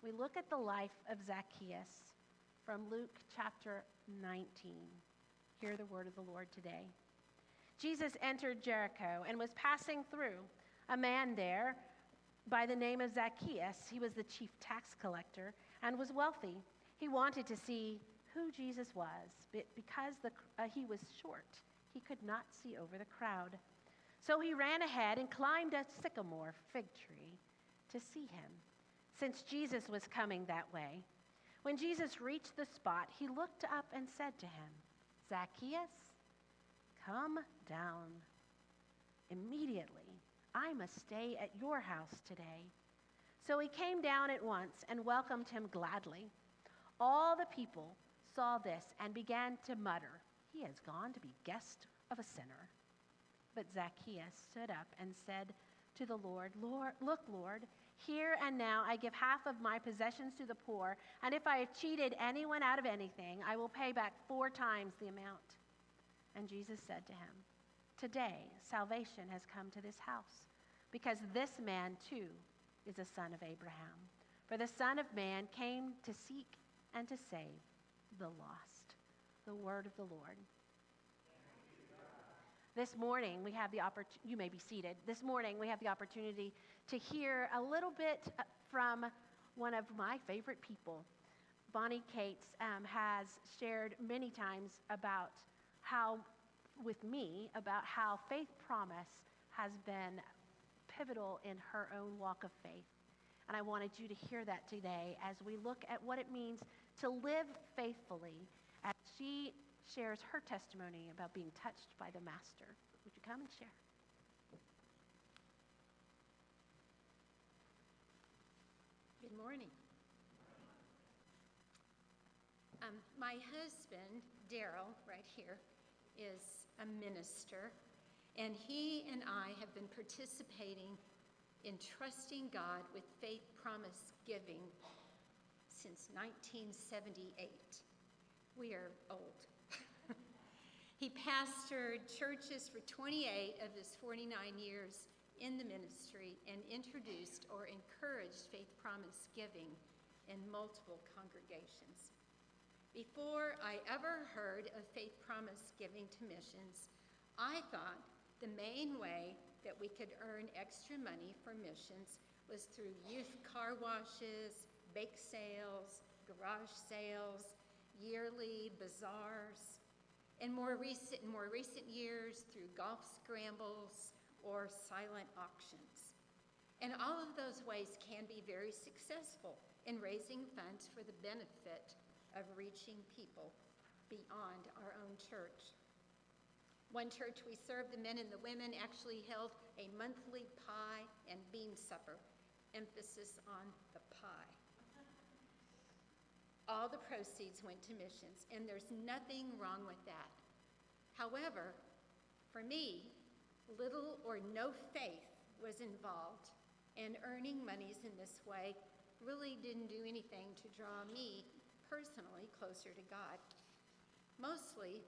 we look at the life of Zacchaeus from Luke chapter 19. Hear the word of the Lord today. Jesus entered Jericho and was passing through. A man there by the name of Zacchaeus, he was the chief tax collector and was wealthy. He wanted to see who Jesus was, but because he was short, he could not see over the crowd. So he ran ahead and climbed a sycamore fig tree to see him, since Jesus was coming that way. When Jesus reached the spot, he looked up and said to him, "Zacchaeus, come down. Immediately, I must stay at your house today." So he came down at once and welcomed him gladly. All the people saw this and began to mutter, "He has gone to be guest of a sinner." But Zacchaeus stood up and said to the Lord, "Look, Lord, here and now I give half of my possessions to the poor, and if I have cheated anyone out of anything, I will pay back 4 times the amount." And Jesus said to him, "Today salvation has come to this house, because this man too is a son of Abraham. For the Son of Man came to seek and to save the lost." The word of the Lord. This morning, we have the opportunity, you may be seated. This morning, we have the opportunity to hear a little bit from one of my favorite people. Bonnie Cates has shared many times about with me, about how Faith Promise has been pivotal in her own walk of faith. And I wanted you to hear that today as we look at what it means to live faithfully, as she shares her testimony about being touched by the Master. Would you come and share? Good morning. My husband, Daryl, right here, is a minister, and he and I have been participating in trusting God with Faith Promise giving since 1978. We are old. He pastored churches for 28 of his 49 years in the ministry and introduced or encouraged Faith Promise giving in multiple congregations. Before I ever heard of Faith Promise giving to missions, I thought the main way that we could earn extra money for missions was through youth car washes, bake sales, garage sales, yearly bazaars, and more recent years through golf scrambles or silent auctions. And all of those ways can be very successful in raising funds for the benefit of reaching people beyond our own church. One church we served, the men and the women, actually held a monthly pie and bean supper, emphasis on the pie. All the proceeds went to missions, and there's nothing wrong with that. However, for me, little or no faith was involved, and earning monies in this way really didn't do anything to draw me personally closer to God. Mostly,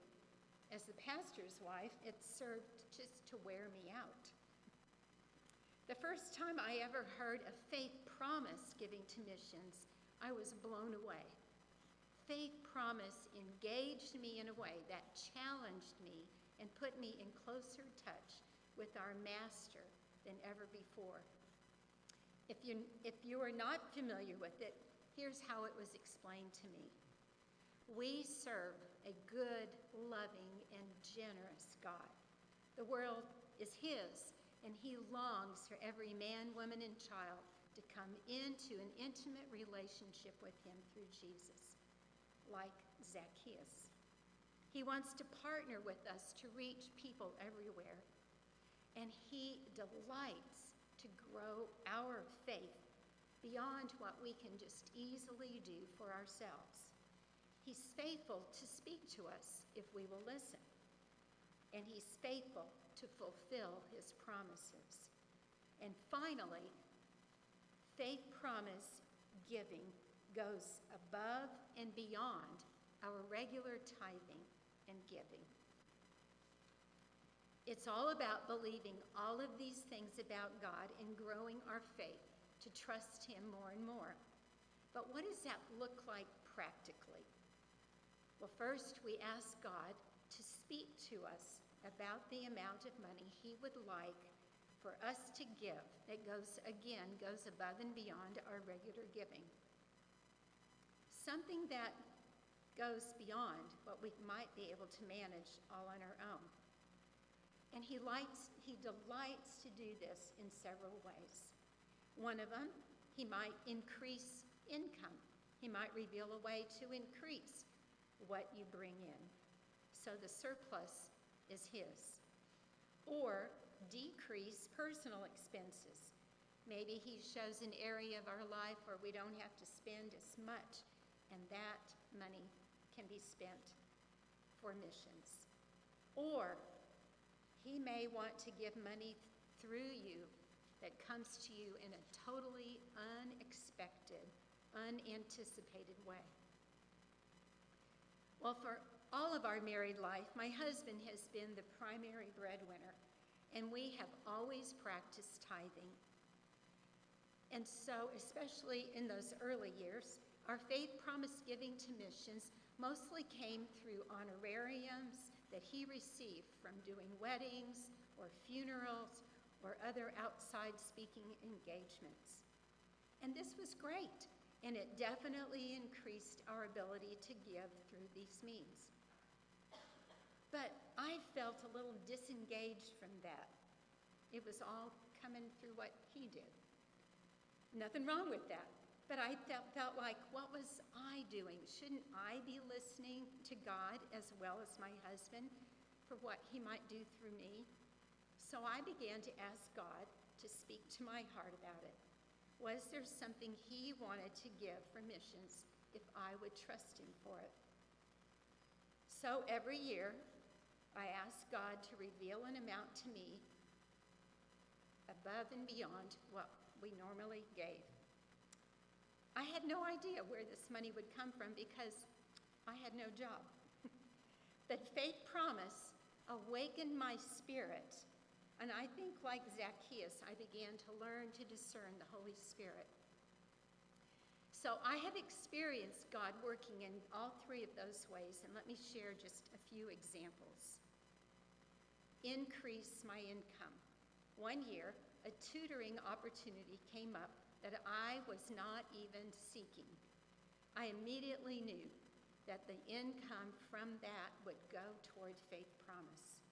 as the pastor's wife, it served just to wear me out. The first time I ever heard of Faith Promise giving to missions, I was blown away. Faith Promise engaged me in a way that challenged me and put me in closer touch with our Master than ever before. If you are not familiar with it, here's how it was explained to me. We serve a good, loving, and generous God. The world is his, and he longs for every man, woman, and child to come into an intimate relationship with him through Jesus, like Zacchaeus. He wants to partner with us to reach people everywhere, and he delights to grow our faith beyond what we can just easily do for ourselves. He's faithful to speak to us if we will listen, and he's faithful to fulfill his promises. And finally, Faith Promise giving goes above and beyond our regular tithing and giving. It's all about believing all of these things about God and growing our faith to trust him more and more. But what does that look like practically? Well, first we ask God to speak to us about the amount of money he would like for us to give that goes above and beyond our regular giving. Something that goes beyond what we might be able to manage all on our own. And he delights to do this in several ways. One of them, he might increase income. He might reveal a way to increase what you bring in, so the surplus is his. Or decrease personal expenses. Maybe he shows an area of our life where we don't have to spend as much, and that money can be spent for missions. Or he may want to give money through you that comes to you in a totally unexpected, unanticipated way. Well, for all of our married life, my husband has been the primary breadwinner, and we have always practiced tithing. And so, especially in those early years, our faith promise giving to missions mostly came through honorariums that he received from doing weddings or funerals or other outside speaking engagements. And this was great, and it definitely increased our ability to give through these means. But I felt a little disengaged from that. It was all coming through what he did. Nothing wrong with that. But I felt like, what was I doing? Shouldn't I be listening to God as well as my husband for what he might do through me? So I began to ask God to speak to my heart about it. Was there something he wanted to give for missions if I would trust him for it? So every year, I asked God to reveal an amount to me above and beyond what we normally gave. I had no idea where this money would come from because I had no job. But faith promise awakened my spirit, and I think like Zacchaeus, I began to learn to discern the Holy Spirit. So I have experienced God working in all three of those ways, and let me share just a few examples. Increase my income. One year, a tutoring opportunity came up that I was not even seeking. I immediately knew that the income from that would go toward Faith Promise.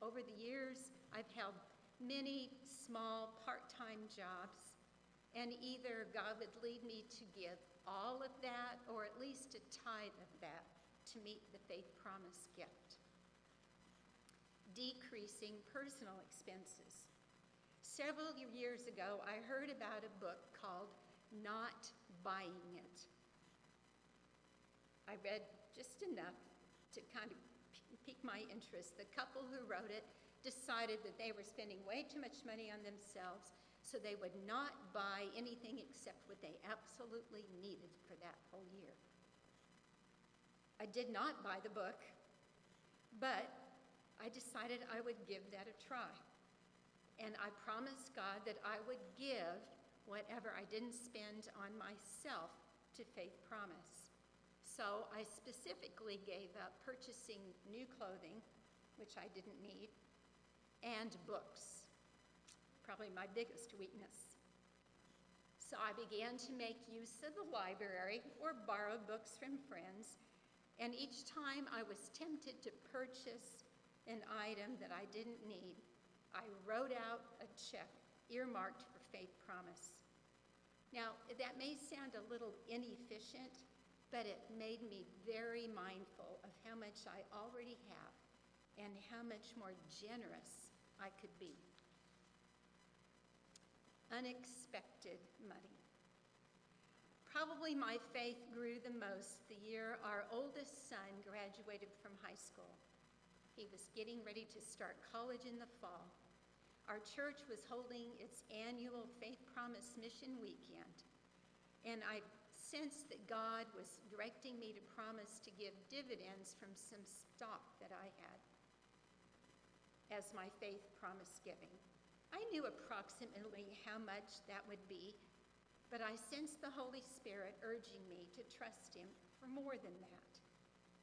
Over the years, I've held many small part-time jobs, and either God would lead me to give all of that or at least a tithe of that to meet the Faith Promise gift. Decreasing personal expenses. Several years ago, I heard about a book called Not Buying It. I read just enough to kind of pique my interest. The couple who wrote it decided that they were spending way too much money on themselves, so they would not buy anything except what they absolutely needed for that whole year. I did not buy the book, but I decided I would give that a try. And I promised God that I would give whatever I didn't spend on myself to Faith Promise. So I specifically gave up purchasing new clothing, which I didn't need, and books, probably my biggest weakness. So I began to make use of the library or borrow books from friends, and each time I was tempted to purchase an item that I didn't need, I wrote out a check earmarked for Faith Promise. Now, that may sound a little inefficient, but it made me very mindful of how much I already have and how much more generous I could be. Unexpected money. Probably my faith grew the most the year our oldest son graduated from high school. He was getting ready to start college in the fall. Our church was holding its annual Faith Promise Mission Weekend, and I sensed that God was directing me to promise to give dividends from some stock that I had as my Faith Promise giving. I knew approximately how much that would be, But I sensed the Holy Spirit urging me to trust him for more than that.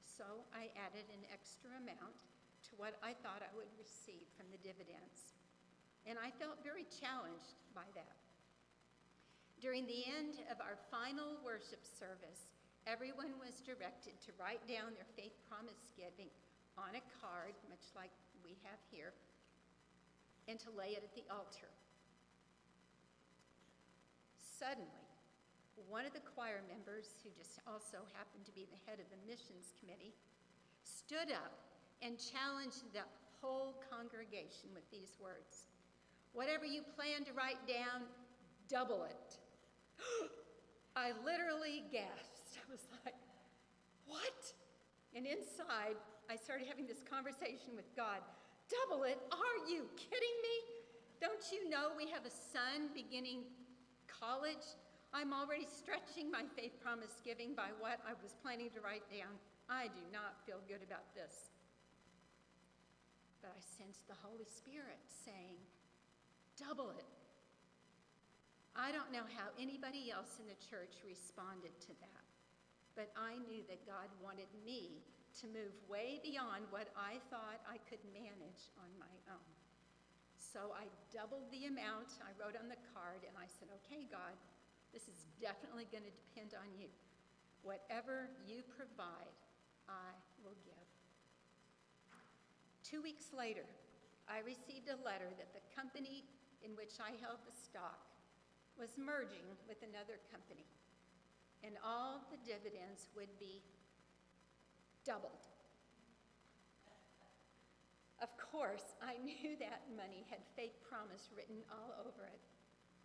So I added an extra amount to what I thought I would receive from the dividends. And I felt very challenged by that. During the end of our final worship service, everyone was directed to write down their faith promise giving on a card, much like we have here, and to lay it at the altar. Suddenly, one of the choir members, who just also happened to be the head of the missions committee, stood up and challenged the whole congregation with these words: "Whatever you plan to write down, double it." I literally gasped. I was like, what? And inside, I started having this conversation with God. Double it? Are you kidding me? Don't you know we have a son beginning college? I'm already stretching my faith promise giving by what I was planning to write down. I do not feel good about this. But I sensed the Holy Spirit saying, double it. I don't know how anybody else in the church responded to that, but I knew that God wanted me to move way beyond what I thought I could manage on my own. So I doubled the amount I wrote on the card, and I said, okay, God, this is definitely going to depend on you. Whatever you provide, I will give. 2 weeks later, I received a letter that the company in which I held the stock was merging with another company, and all the dividends would be doubled. Of course, I knew that money had faith promise written all over it.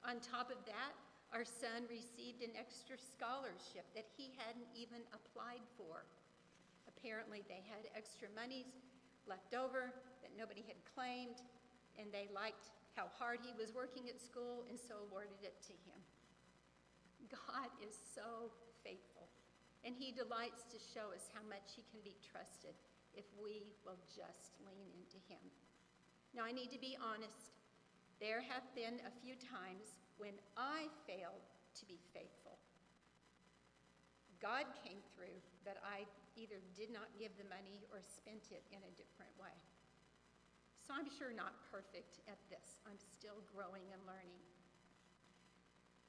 On top of that, our son received an extra scholarship that he hadn't even applied for. Apparently, they had extra monies left over that nobody had claimed, and they liked how hard he was working at school, and so awarded it to him. God is so faithful, and he delights to show us how much he can be trusted if we will just lean into him. Now, I need to be honest. There have been a few times when I failed to be faithful. God came through, but I either did not give the money or spent it in a different way. So I'm sure not perfect at this. I'm still growing and learning.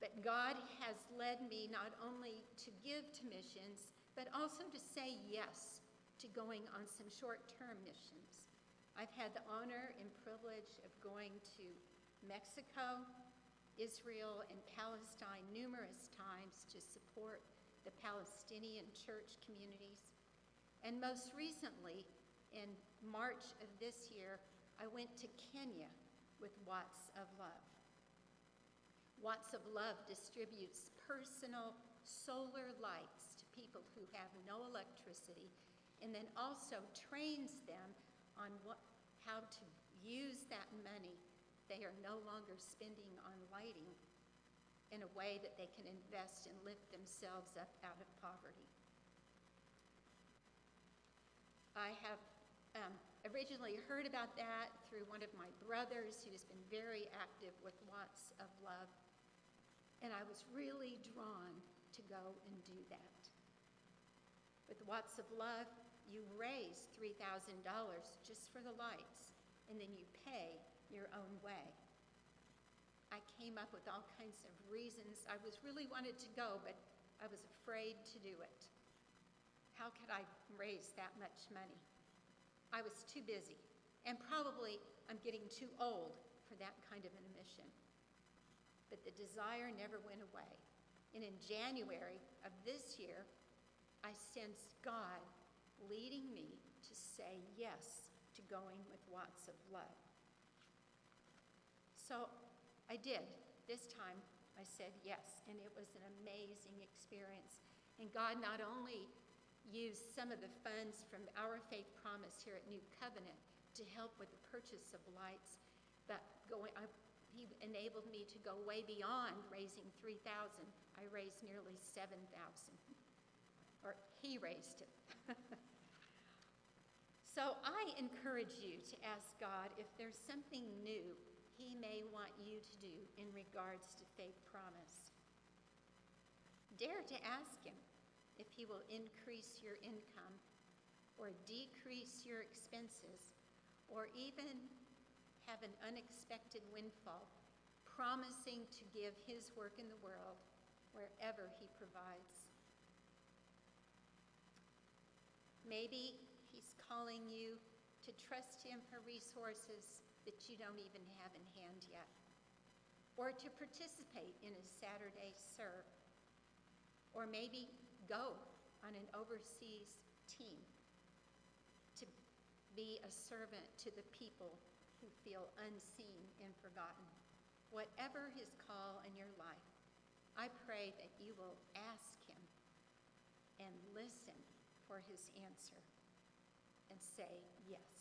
But God has led me not only to give to missions, but also to say yes to going on some short-term missions. I've had the honor and privilege of going to Mexico, Israel, and Palestine numerous times to support the Palestinian church communities. And most recently, in March of this year, I went to Kenya with Watts of Love. Watts of Love distributes personal solar lights to people who have no electricity, and then also trains them on how to use that money they are no longer spending on lighting in a way that they can invest and lift themselves up out of poverty. I have originally heard about that through one of my brothers who's been very active with Watts of Love, and I was really drawn to go and do that. With Watts of Love, you raise $3,000 just for the lights, and then you pay your own way. I came up with all kinds of reasons. I really wanted to go, but I was afraid to do it. How could I raise that much money? I was too busy, and probably I'm getting too old for that kind of a mission. But the desire never went away. And in January of this year, I sensed God leading me to say yes to going with Watts of Love. So I did. This time I said yes, and it was an amazing experience. And God not only used some of the funds from our faith promise here at New Covenant to help with the purchase of lights, but he enabled me to go way beyond raising $3,000. I raised nearly $7,000, or he raised it. So I encourage you to ask God if there's something new he may want you to do in regards to faith promise. Dare to ask him if he will increase your income or decrease your expenses, or even have an unexpected windfall, promising to give his work in the world wherever he provides. Maybe he's calling you to trust him for resources that you don't even have in hand yet, or to participate in a Saturday serve, or maybe go on an overseas team to be a servant to the people who feel unseen and forgotten. Whatever his call in your life, I pray that you will ask him and listen for his answer and say yes.